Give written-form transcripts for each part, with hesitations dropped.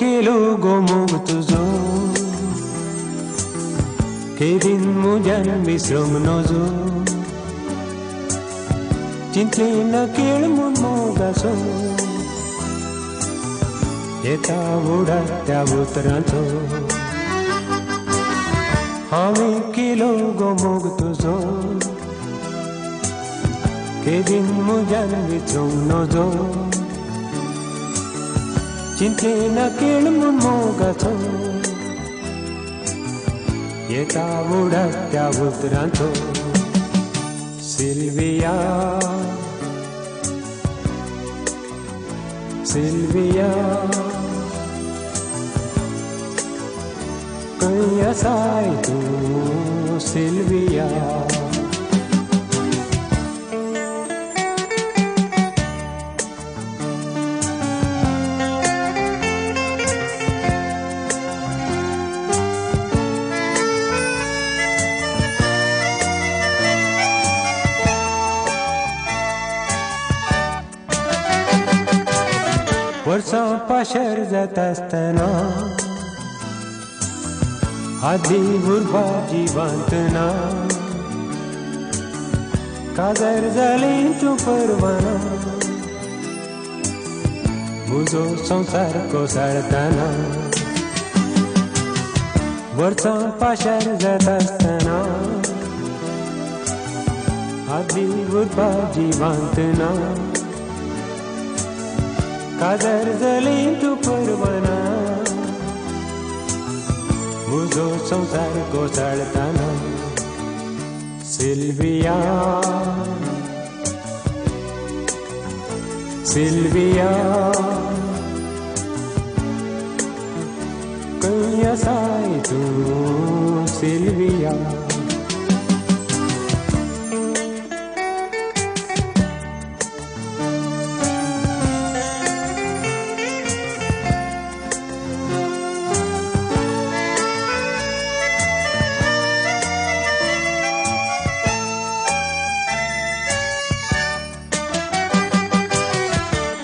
केलो गोमोग तुझो केदिन मुझ्यान विश्रम नजो चिंतलेन केळ म्हूण मोगाचो येता बुडार त्या उतरांचो हांवें केलो गोमोग तुझो केदिन मुझ्यान विसरूंक नजो चिंतलेन केळ म्हूण मोगाचो येता बुडार त्या उतरांचो सिल्विया सिल्विया खंय आसाय तूं सिल्विया वर्सां पाशर जाता आसतना आदी उर्बा जिवंत ना काजार जाली तूं परवाना म्हजो संवसार कोसळटाना वर्सां पाशर जाता आसतना आदी उर्बा जिवंत ना काजार जाली तूं परवाना म्हजो संवसार कोसळटाना सिल्विया सिल्विया खंय आसाय तूं सिल्विया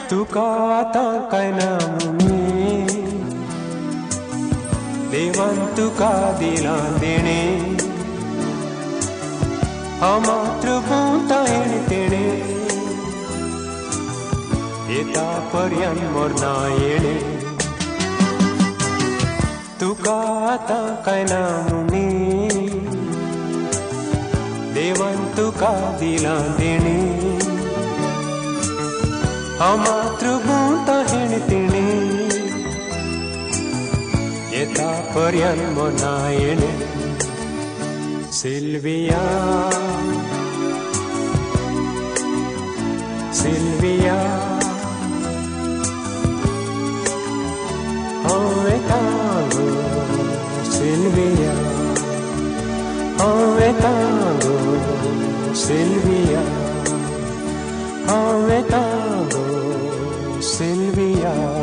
तुका आतां कांय ना म्हूण देवान तुका दिलां देणें हांव मात्र भोंवता हेणे तेणे येता पर्यंत मरना येणें तुका आतां कांय ना म्हूण देवान तुका दिलां देणें हांव मात्र भोंवता हेणे तेणे येता पर्यंत मरना येणें सिल्विया सिल्विया हांव येता गो सिल्विया हांव येता गो सिल्विया हांव येता गो सिल्विया